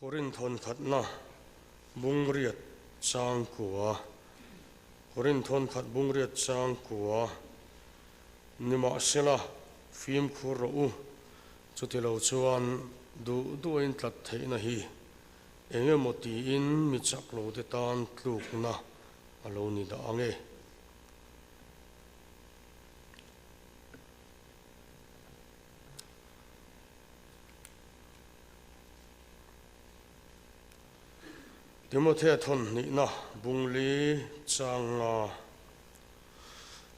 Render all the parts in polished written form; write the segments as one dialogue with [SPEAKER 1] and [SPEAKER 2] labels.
[SPEAKER 1] Korin thon khat na bungriat chang kuwa Korin thon khat bungriat chang kuwa nima sila phim khur ro chutilo chuan du in tlat theina hi enge moti in mi chak lo te tan tluk na alo ni da ange Timothy thon ni na bungli changa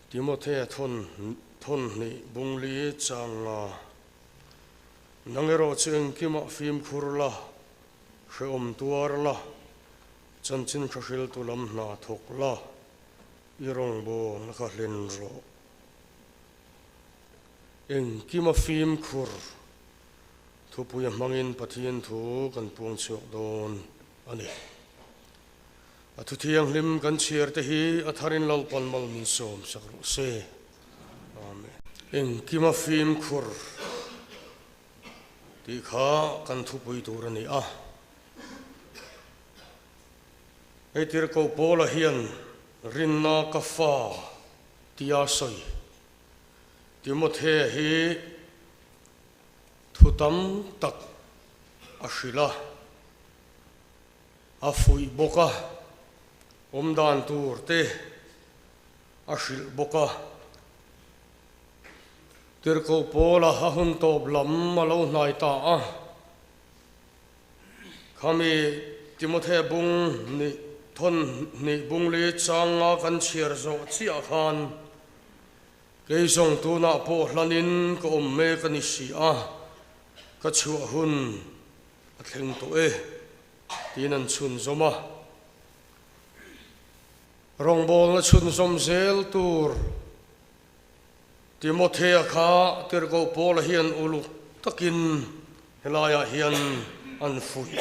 [SPEAKER 1] Timothy thon ni bungli changa nangero cheng kima phim khurla khom tuarla chanchin khashil tulam na thokla irong bo nakha len ro eng kima phim khur thupuya mangin pathian thu kan puang chok don ani Atu tiang lim kan chiar te hi atharin lal pon mal min som sakru se amen eng kima phim khur ti kha kan thu pui tur ani a ei tir ko pola hian rinna ka fa tia soi Timothy hi thutam tak ashila afui boka dan tur te ashil boka tir ko pola hun tob lam malo nai ta a khami Timothy bung ni thon ni bung le changa kan chiar zo chi a khan ke song tu na po hlanin ko me kan si a ka chu hun a thleng to e tinan chun zoma rong bol na chun som zel tur Timothy kha tir ko pol hian ulu takin helaya hian an fui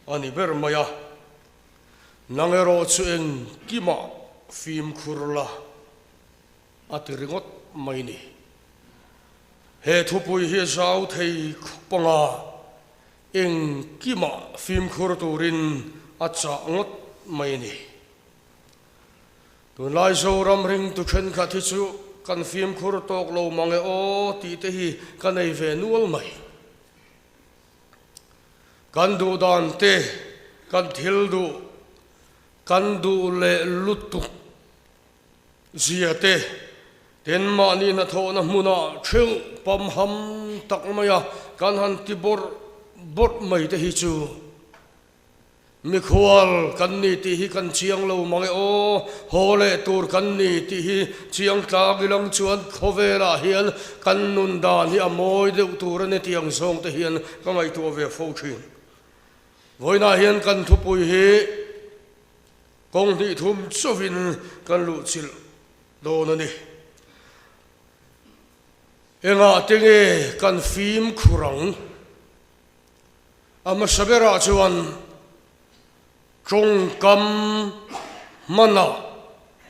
[SPEAKER 1] ani ber maya nangero chueng kima phim khurla atiringot maini he thupui hi zau thei khpanga eng kima phim khur turin acha ngot maini tu lai zo ram ring tu khen kha thi chu kan phim khur tok lo mange o ti te hi kan ei ve nual mai kan du dan te kan thil du kan du le lutu zia te ten ma ni na tho na muna thil pam ham tak maya kan han ti bor mai te hi chu mi khwal kan ni ti hi kan chiang lo mange o hole tur kan ni ti hi chiang tla gilang chuan khovela hian kan nun dan hi amoi de tur ne tiang song te hian ka ngai tu ve fo thin voina hian kan thupui hi kong ni thum chuvin kan lu chil do na ni enga tenge kan phim khurang ama sabera chuan trong kam mana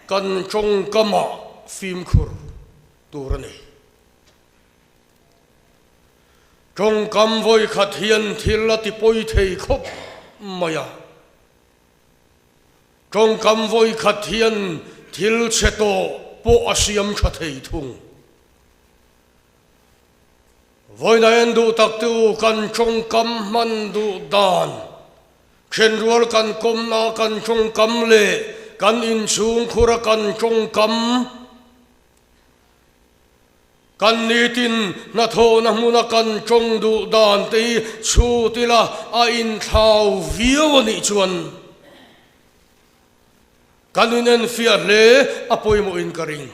[SPEAKER 1] kan trong kama phim khur turani trong kam voi khat hian thil ti poi thei khop maya trong kam voi khat hian thil cheto po asiam kha thei thung voi na endu tak tu kan trong kam man du dan khen rual kan kom na kan trong kam le kan in chung khura kan trong kam kan nitin na tho na muna kan trong du dan te chu tila a in thau viawani chuan kaninen fia le apoi mo in karing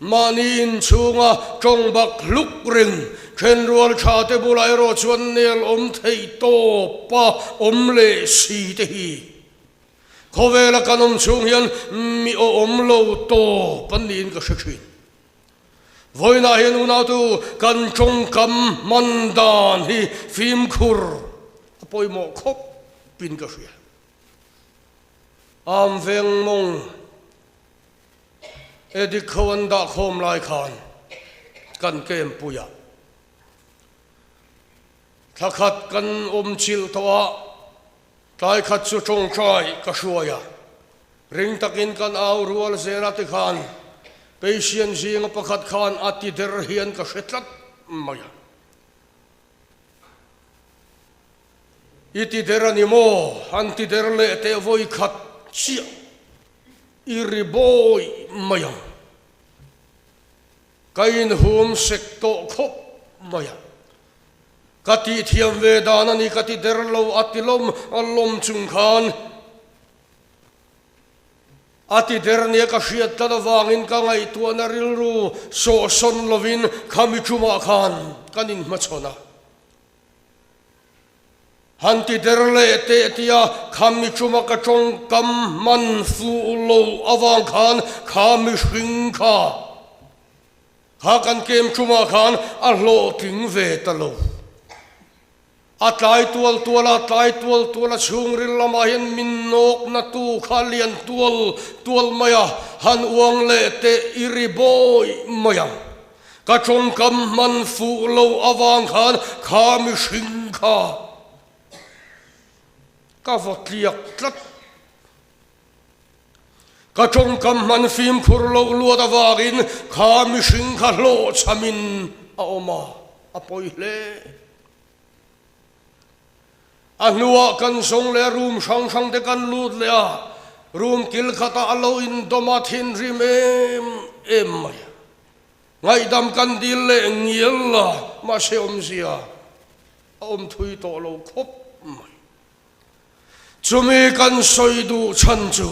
[SPEAKER 1] mani in chunga trong bak luk ring khen rual tha te bulai ro chuan nel om thei to pa om le si te hi khovela kanom chung hian mi o om lo to panin ka shakhin voina hian una tu kan chung kam mandan hi phim khur apoi mo khop pin ka hria am veng mong edik khawan da khom lai khan kan kem puya thakhat kan chil towa tlai khat chu chong trai ka hruaya ring takin kan au rual zera ti khan peisian zinga pakhat khan ati der hian ka hretlat maya iti der ani mo anti der le te voi khat chia iri boy maya kain hum sekto khop maya kati thiam ve dana ni kati der lo atilom allom chung khan ati der ne ka hriat ta wangin ka ngai tu na ril ru so son lovin khami chuma khan kanin ma chona hanti der le te tia khami chuma ka chong kam man fu lo awang khan khami hring kha ha kan kem chuma khan a lo ting ve ta lo atlai tual chung ril lama hian min nok na tu khalian tual maya han uang le te iri boy maya ka chong kam man fu lo awang khan kha mi hring kha ka vot liak tlat ka chong kam man fim khur lo luat awangin kha mi hring kha lo chamin a oma apoi hle anua kan song le room sang te kan lut le a room kil khata alo in domathin rimem em maya ngai dam kan dil le ngiel la ma se om sia om thui to lo khop mai chumi kan soidu chan chu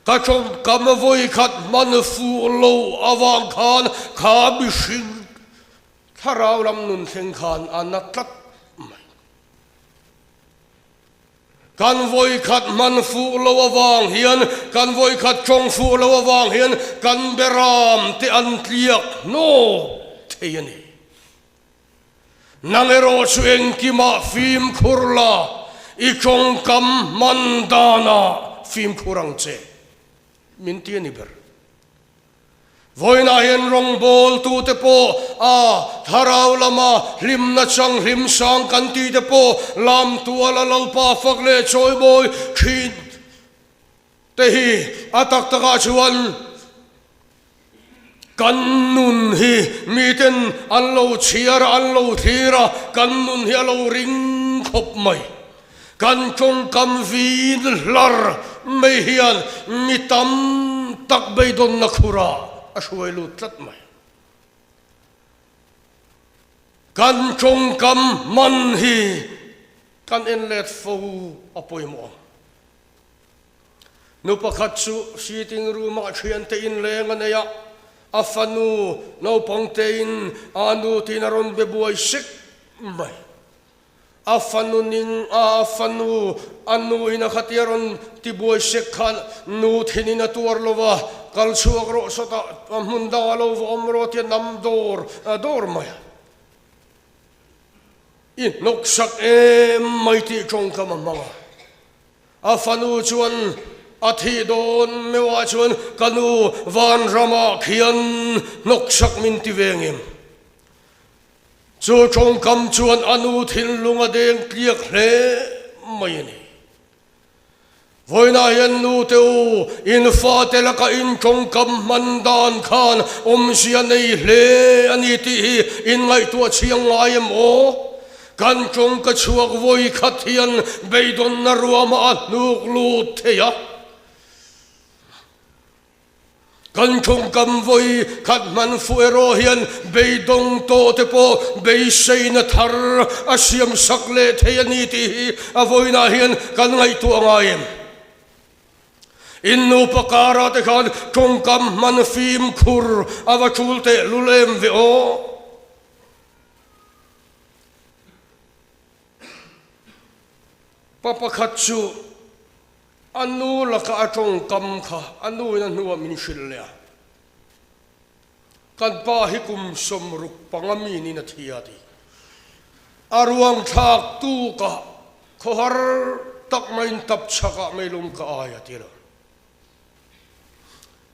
[SPEAKER 1] ka chong kam voi khat man fu lo awang khan kha bi sing tharau lam nun theng khan anatlat kan voi khat man fu lo awang hian kan voi khat chong fu lo awang hian kan beram te an tliak no theiani nangero chueng kima phim khurla I chong kam mandana phim khurang che min tiani ber voina hian rong bol tu te po a tharau lama hlim na chang hlim sang kan ti te po lam tu ala lalpa fak le choi boy khin te hi atak taka chuan kan nun hi miten an lo chiar an lo thira kan nun hi alo ring khop mai kan chong kam vin lar mai hian mitam tak beidon na khura ashuai lu tlat mai kan chong kam man hi kan en let fo apoi mo nu pakhat chu sitting room a thian te in leng anaya afanu no pongte in anu tinaron bebuai sik mai afanu ning afanu anu ina khatiaron tibuai sik khan nu thinina tuar lova kal chuak ro sota munda lo omro ti nam dor maya I nok sak em mai ti chong kam manga afanu chuan athi don mewa chuan kanu van rama khian nok sak min ti vengem chu chong kam chuan anu thil lunga deng tliak hle mai ni voina hian nu teu in fa telaka in chong kam mandan khan sia nei hle ani ti in ngai tu chiang ngai mo kan chong ka chuak voi khathian beidon na ruama nuk lut theya kan chong kam voi khat man fuero hian beidong to te po beisei na thar asiam sakle theyani ti avoina hian kan ngai tu angaim innu pakara te khan chong kam man fim khur awa chulte lulem ve o papa khatchu anu laka atong kam kha anu na nuwa min shilya kan pa hikum somruk pangami ni na thiati aruang thak tu ka khohar tak main tap chaka melum ka ayatira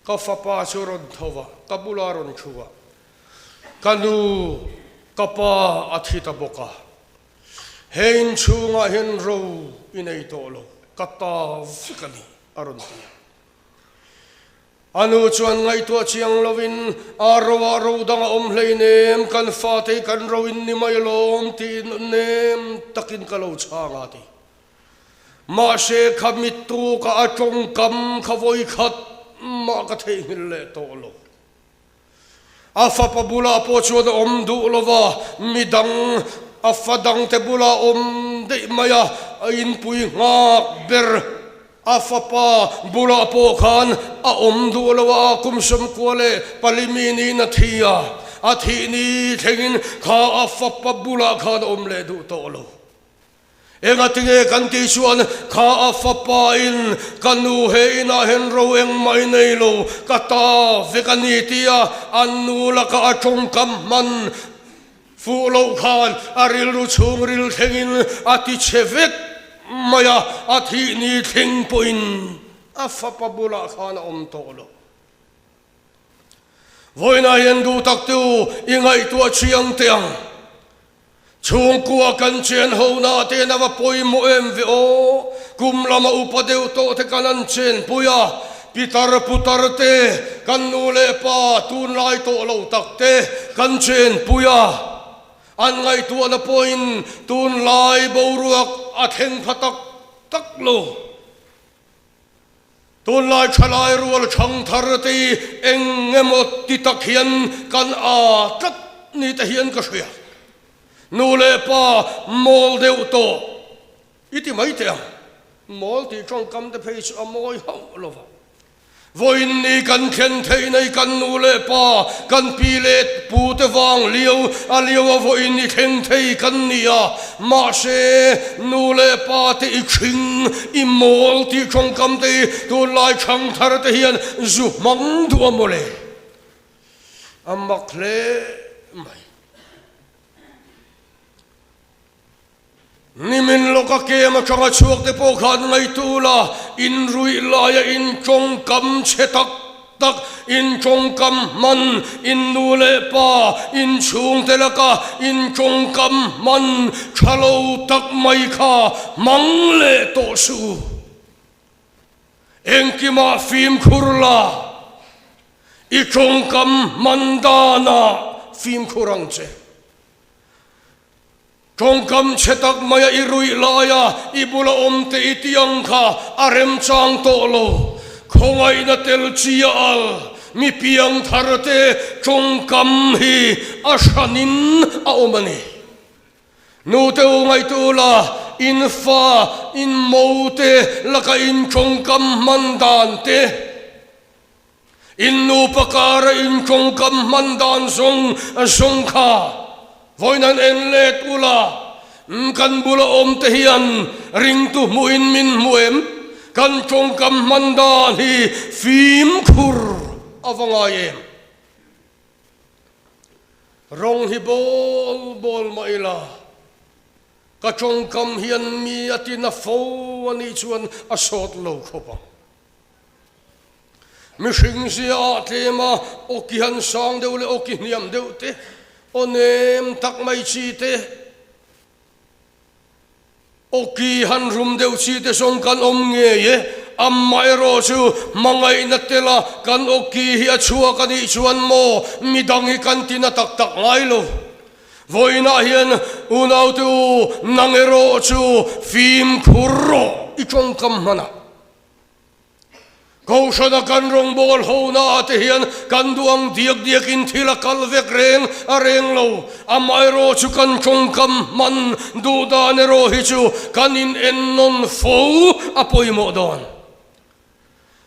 [SPEAKER 1] ka fapa surod thova kabularon chuwa kanu kapa athita boka hein chunga hen ro inei tolo kata fikani arunti anu chuan ngai tua chiang lovin aro dang om hleinem kan fate kan roin ni mailom ti nem takin kalo changa ti ma she khamitu ka atong kam khawoi khat ma ka thei hil le to lo afa pabula po chuan om du lova midang afadang te bula om de maya in pui nga ber afapa bula po khan a om du lova kumsum kwale palimini na thia athini thengin kha afapa bula khan om le du to lo enga tinge kan ti chuan kha afapa in kanu he ina hen ro eng mai nei lo kata vekani tia anu la ka atong kam man fu lo khan aril ru chung ril thengin ati chevek maya athi ni thing poin afapa bula khan om to lo voina yen du tak tu ingai tu chiang tiang chung kwa kan chen ho na te na va poi mo em ve o kum lama upadeu to te kanan chen puya pitar putar te kan nu le pa tun lai to lo tak te kan chen puya an ngai tu na poin tun lai boruak atheng phatak tak lo tun lai chalai rual chang thar te engemot ti tak hian kan a tat ni te hian ka hria nule pa mol deu to iti mai te mol ti trong kam te phei a moi ho lova voin ni kan khen thei nei kan nule pa kan pilet pu te wang liu a liu a voin ni khen thei kan nia ma se nule pa te i khing i mol ti trong kam te tu lai chang thar te hian zu mang du amole amakle mai nimin loka ke ma changa chuak te po khan ngai tu la in rui la ya in chong kam che tak tak in chong kam man in nu le pa in chung te la ka in chong kam man chalo tak mai kha mang le to su enki ma phim khurla i chong kam mandana phim khurang che Chongkam chetak maya irui laya ibula omte itiang kha arem chang tolo khongai na tel chia al mi piang tharte chongkam hi ashanin a omani nu te ngai tu la in fa in mote laka in chongkam mandan te in nu pakara in chongkam mandan song kha voinan en let ula kan bula om te hian ring tu muin min muem kan chong kam mandan hi phim khur avanga em rong hi bol maila ka chong kam hian mi atina fo ani chuan asot lo khopa mi hring sia tema okihan sang deule okiniam deute onem tak mai chi te oki han rum deu chi te song kan om nge ye ammai ro chu mangai na tela kan oki hi achua kan i chuan mo midang hi kan tina tak tak ngai lo voina hian unau tu nangero chu phim khurro i chong kam mana Kaushana kan rong bol ho na te hian kan duang diak in thila kalvek reng areng lo amai ro chu kan chong kam man du da ne ro hi chu kan in en non fo apoi mo don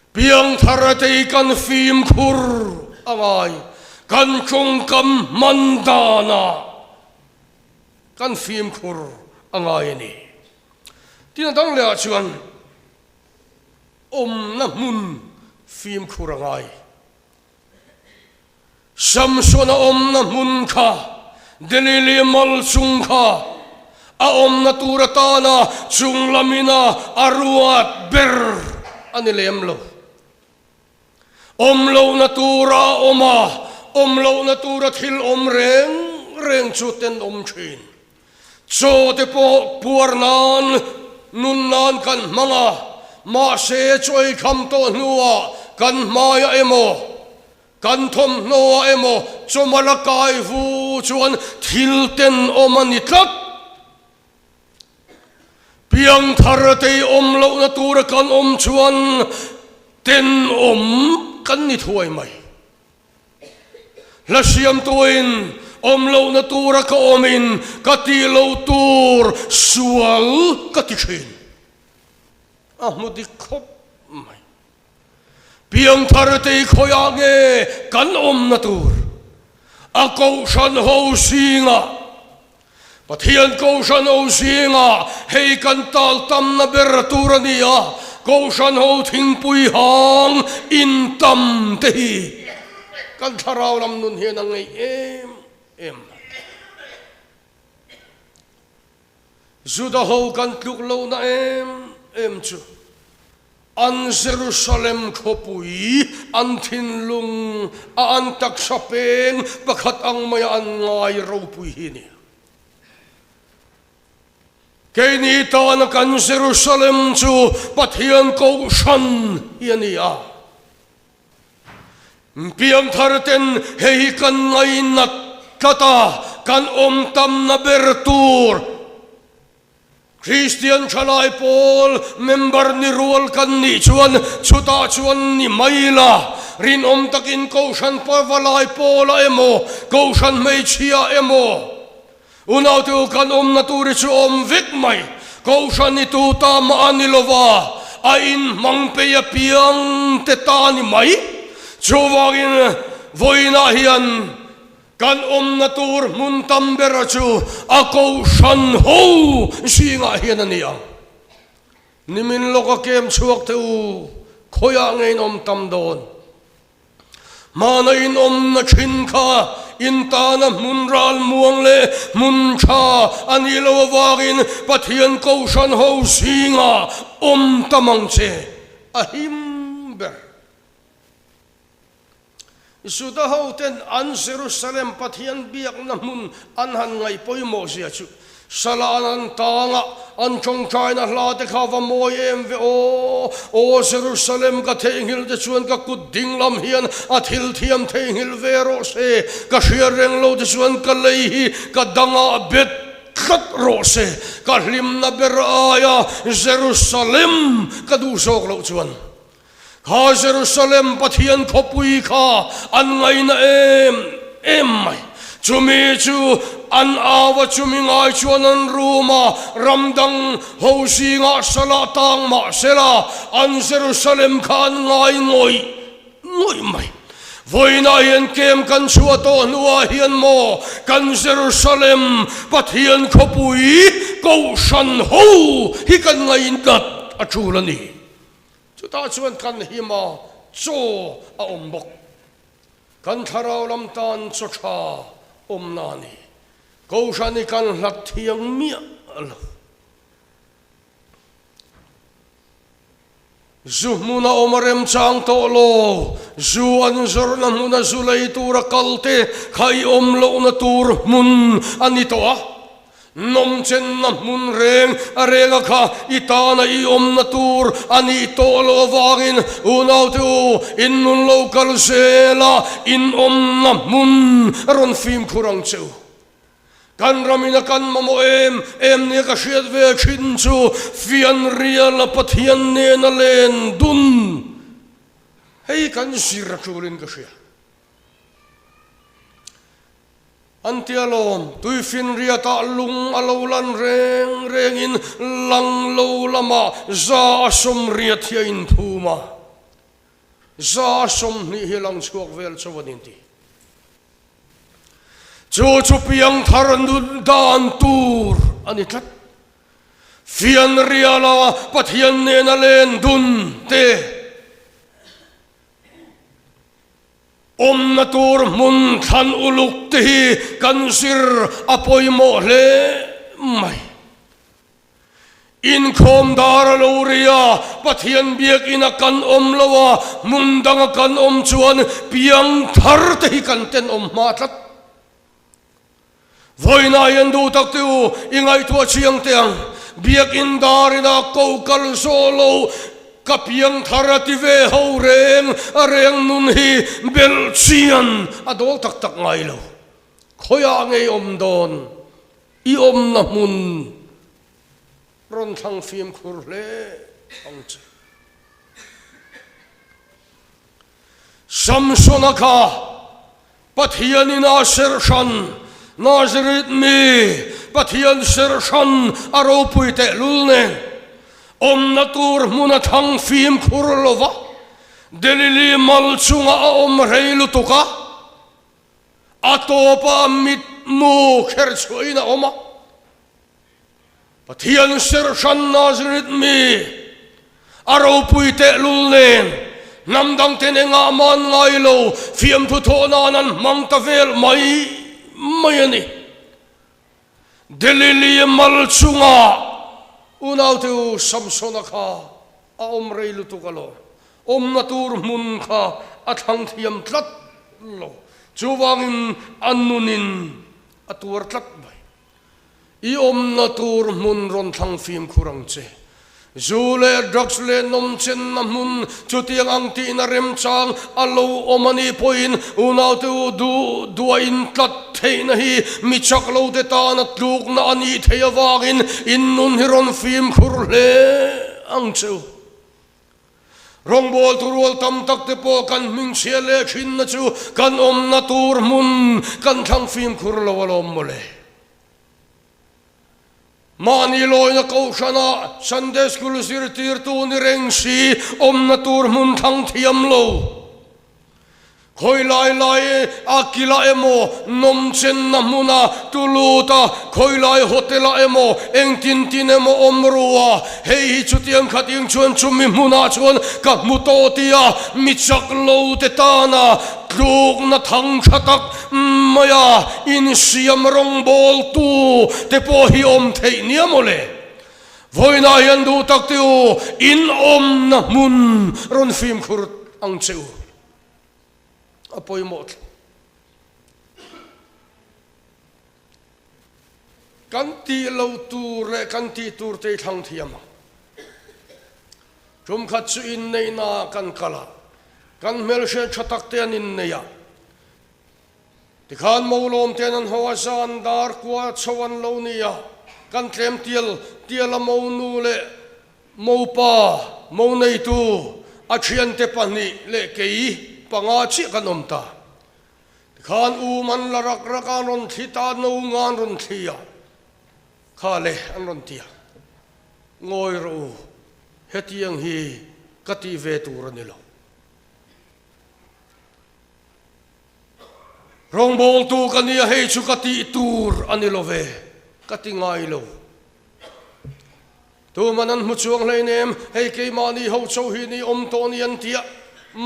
[SPEAKER 1] piang tharate kan phim khur angai kan chong kam mandana kan phim khur angai ni tin dang le chuan na mun phim khurangai samsona na mun kha delili mal chung kha a na turatana chung lamina aruat ber anilem lo lo na tura lo na tura thil reng chuten thin cho te po puarnan nun nan kan manga ma se choi kham to nuwa kan maya emo kan thom noa emo chomalakai vu chuan thilten omani tlat piang thar te om lo na tur kan om chuan ten om kan ni thuai mai la siam tuin om lo na tur ka omin ka ti lo tur sual ka ti khin mudi khop mai piang thar te khoya nge kan om na tur a ko shan ho singa pathian ko shan ho singa hei kan tal tam na ber tur ania ko shan ho thing pui hang in tam te hi kan tharau lam nun hian angai em zuda ho kan tluk lo na em chu an Jerusalem khopui an thinlung an tak sapeng pakhat ang maya an ngai ro pui hi ni ke ni ta na kan Jerusalem chu pathian ko shan hiania piang tharten hei kan ngai nat kata kan om tam na bertur Christian chalai Paul member ni rual kan ni chuan chuta chuan ni maila rin om takin koshan parvalai Paul emo koshan mei chia emo unaw tu kan om na turi chu om vik mai koshan ni tu ta ma anilova a in mangpeya piang te ta ni mai chuwagin voina hian kan om na tur mun tam berachu ako shan ho singa hian ania nimin loka kem chuak te u khoya ngein om tam don mana in om na chin kha in ta na mun ral muang le mun cha ani lo wagin pathian ko shan ho singa om tamang che ahim ber Isuda hoten an Jerusalem pathian biak na mun anhan ngai poimo sia chu salanan tanga an chong china la te khawa moi em ve o Jerusalem ka thengil de chuan ka kut ding lam hian a thil thiam thengil vero se ka hriareng lo de chuan ka lei hi ka danga bet khat ro se ka hlim na beraya Jerusalem ka du sok lo chuan kha Jerusalem pathian khopui kha an ngai na em mai chumi chu an awa chumi ngai chuan an ruma ramdang ho singa salatang ma sela an Jerusalem khan ngai ngoi mai voina hian kem kan chua to nuwa hian mo kan Jerusalem pathian khopui ko shan ho hi kan ngai nat a chulani ta chuan kan hima cho a ombok kan tharau lam tan cho tha omnani ko shani kan hlat thiang mi alo zu muna omarem chang to lo zu an zor na muna zulai tura kalte khai om lo na tur mun ani to nom chen na mun reng arenga kha itana I om na tur ani tolo wagin unaw tu in nun local sela in om na mun ron film kurang cheu kan ramina kan mamo em ne ka shet ve chin chu fian real pathian ne na len dun hei kan sir churin ka sia Antialom tuifin riata lung alolan rengin lang lo lama za som riat hiain phuma za som ni hilang chuak vel chawaninti chu piang tharan dan tur ani tlat fian riala pathian ne na len dun te om na tur mun than uluk te kan sir apoi mo le mai in khom dar loria pathian biak in a kan om lowa mundanga kan om chuan piang thar te hi kan ten om ma tlat voina yan du tak tu ingai tua chiang teang biak indarina kokal solo kapiang tharati ve ho reng nun hi bel chian adol tak tak ngai lo khoya ngei don i na mun ron thang phim khur le ong che samsonaka pathianina sershan Nazaret me pathian sershan aropuite lulne natur muna thang phim khurlova delili malchunga reilu tuka atopa mit mu kherchoina oma pathian sershan Nazaret me aropuite lulne namdang tenenga man ngailo phim thu thona nan mangtavel mai ani delili malchunga unaw tu samsonaka reilu tukalo natur mun kha athang thiam tlat lo chuwangin anunin atur tlat bai i natur mun ron thang phim khurang che zule drugs le nom chen na mun chutiang ang ti na rem chang alo omani poin unaw tu duain tlat thei na hi mi chak lo te ta na tluk na ani thei awangin in nun hiron phim khur le ang chu rong bol turul tam tak te po kan ming chele khin na chu kan na tur mun kan thang phim khur lo walom mole mani loy na kaushana Sunday school sir tir tu ni rengsi na tur mun thang thiam lo khoi lai akila emo nom chen na muna tuluta khoi lai hotela emo engtin tin emo omruwa hei chutiang khating chuan chumi muna chuan ka mutotia michak lo te tana tluk na thang khatak maya in siam rong bol tu te po hi thei niamole voina hian du tak tiu in na mun ron phim khur ang cheu apoi mot kanti lo tu re kanti tur te thang thiam chum khat chu in nei na kan kala kan mel she chatak te in neya tikhan molom ten an hoa san dar kwa chawan lo nia kan tlem tial mo nu le mo pa mo nei tu achian te pani le kei panga chi kanomta khan u man larak rakanon thita no ngan ron thia khale an ron tia ngoi ro hetiang hi kati ve turanilo rong bol tu kania hei chu kati tur anilo ve kati ngai lo tu manan mu chuang lai nem hei ke mani ho chau hi ni toni an tia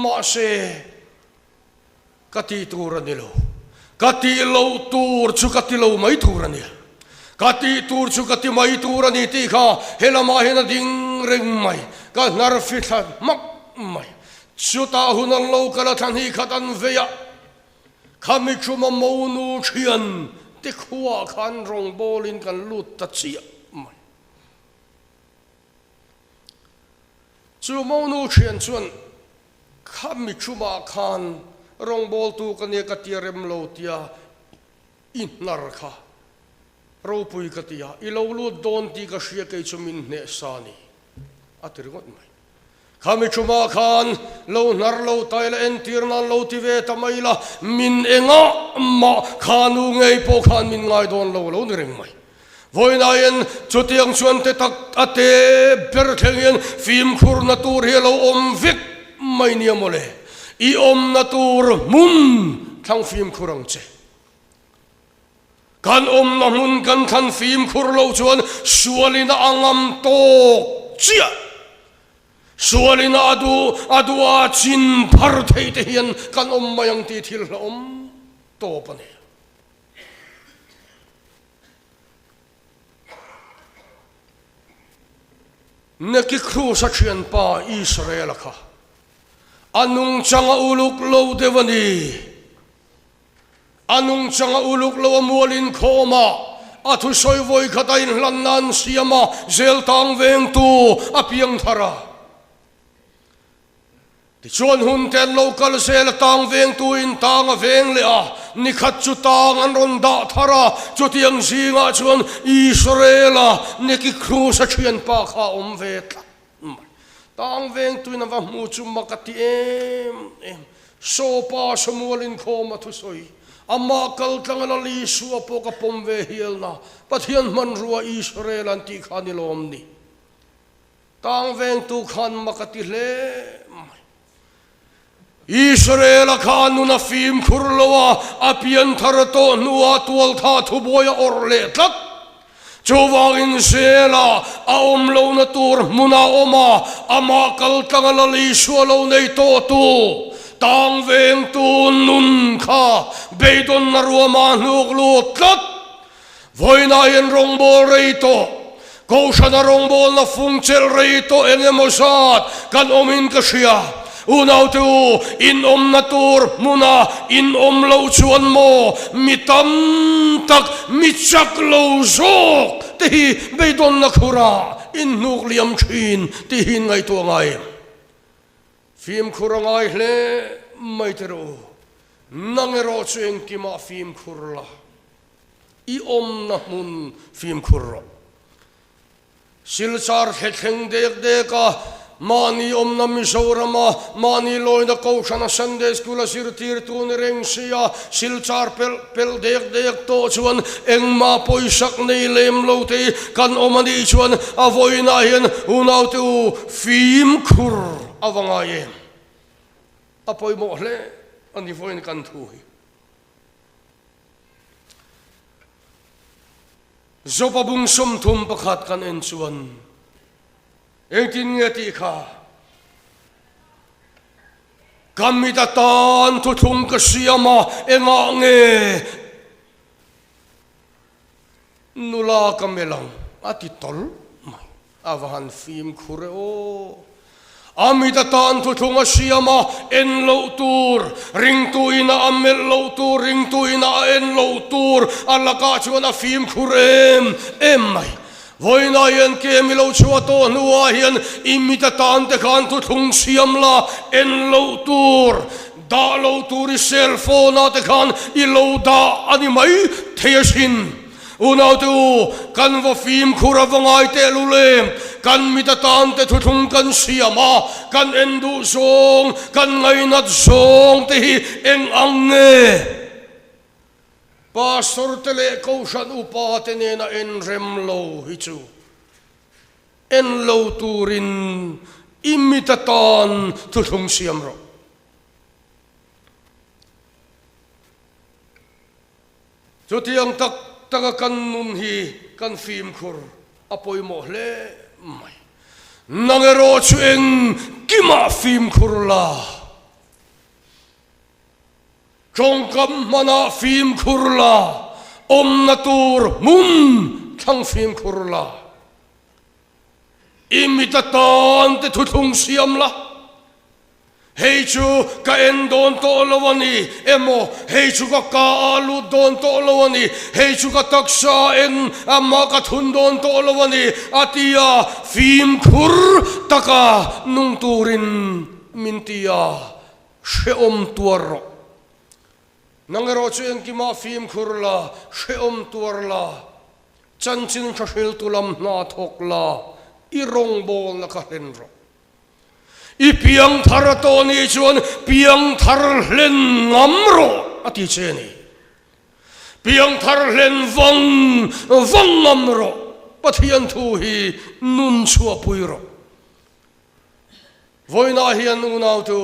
[SPEAKER 1] ma se kati tur anilo kati lo tur chu kati lo mai tur anil kati tur chu kati mai tur ani ti kha helama hena ding reng mai ka nar fitha mak mai chuta hunan lo kala than hi khatan veya khami chuma monu khian te khuwa khan rong bolin kan lut ta chia mai chu monu khian chuan khami chuma khan rong bol tu kan ye katirem lo tia in nar kha ro pui katia i lo lu don ti ka hria ke chumin ne sani atir got mai khami chuma khan lo nar lo taila en tirna lo ti ve tamaila min enga ma khanu ngei po khan min ngai don lo ni reng mai voina yen chutiang chuan te tak ate ber thengen film khur na tur he lo vik mai ni mole i na tur mun thang film khurang che kan na mun kan khan film khur lo chuan sualina angam to chia sualina adua chin phar thei te hian kan mayang ti thil la to pane neki khru sa chian pa Israel kha anung changa uluk lo devani anung changa uluk lo mualin khoma thu soi voi khatain hlan nan siama zel tang veng tu apiang thara ti chuan hun ten local zel tang veng tu in tang a veng le a ni khat chu tang an ron da thara chu tiang zinga chuan Israela ni ki cruise a thian pa kha om ve tang veng tu na va mu chu makati em so pa samualin khoma thu soi amma kal tangana li suwa po ka pomve hielna pathian man ruwa Israel anti khanilom ni tang veng tu khan makati le Israel khanu na fim khurlowa apian tharato nuwa tual tha thuboya orle tlak chowangin sela aom lo na tur muna oma ama kal tangana li suwa lo nei to tu tang veng tu nun kha beidon na ruama nuk lu tlat voina yen rongbol reito koshana rongbol na fungchel reito engemosat kan omin kasia unaw tu in na tur muna in lo chuan mo mitam tak michak lo zok ti beidon na khura in nuk liam thin ti hin ngai tu ngai phim khurangai hle maitero nangero chueng kima phim khurla I na mun phim khurro silchar theng dek ka mani na Misorama mani loina kaushana Sunday school sirtir tun rengsia silchar pel dek to chuan engma poisak nei lem lote kan omani chuan avoina hian unaw tu phim khur awangaye apoi mo hle ani voin kan thui zopa bung som thum pakhat kan en chuan engtin ngati kha kamita tan thu thum ka siama enga nge nula kamelang ati tol mai avan phim khure o amita tan thu thunga siama en lo tur ring tu ina amel lo tur ring tu ina en lo tur alaka chuana phim khurem em mai voina yen ke milo chuato nuwa hian imita tan te khan thu thung siam la en lo tur da lo tur cell phone te khan I lo da ani mai theyasin unaw tu kan va phim khura vangai te lule kan mita tan te thuthung kan siama kan endu song kan ngai nat song te hi eng ange pastor tele kaushan upa te ne na en rem lo hi chu en lo turin imita tan thuthung siam ro chu tiang tak taka kan nun hi kan phim khur apoi mo hle mai nangero chueng kima phim khur la chongkam mana phim khur la natur mun thang phim khur la imita tan te thuthung siam la hei chu ka en don to lawani emo hei chu ka alu don to lawani hei chu ka taksa en amma ka thun don to lawani atia phim khur taka nung turin mintia sheom tuaro nangero chueng ki ma phim khur la sheom tuar la chanchin khashil tulam na thok la irong bol na ka henro I piang tharato ni chuan piang thar hlen ngamro ati cheni piang thar hlen vang ngamro pathian thu hi nun chua puiro voina hian unaw tu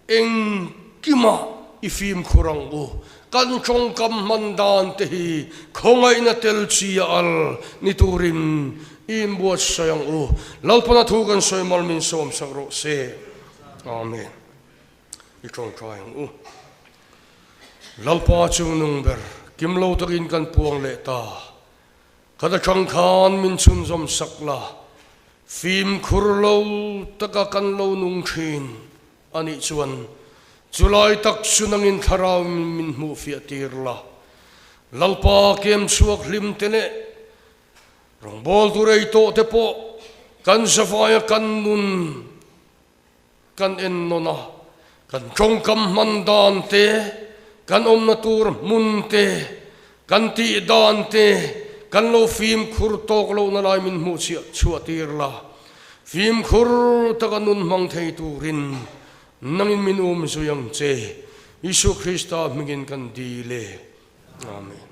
[SPEAKER 1] eng kima I phim khurang u kan chong kam mandan te hi khongai na tel chi al ni turin im buat sayang u lalpana thu kan soy malmin som sagro se amen I chong kayang u lalpa chung nung ber kim lo takin kan puang le ta kada chang khan min chun som sakla phim khurlo taka kan lo nung thin ani chuan Julai tak sunangin tharaw min mu fiatirla lalpa kem suak lim tene rong bol tu rei to te po kan safaya kan nun kan en nona kan chong kam mandan te kan om na tur mun te kan ti dan te kan lo phim khur tok lo na lai min mu chia chuatir la phim khur ta kan nun mang thei turin nangin min suyang che Isu Krista mingin kan dile amen.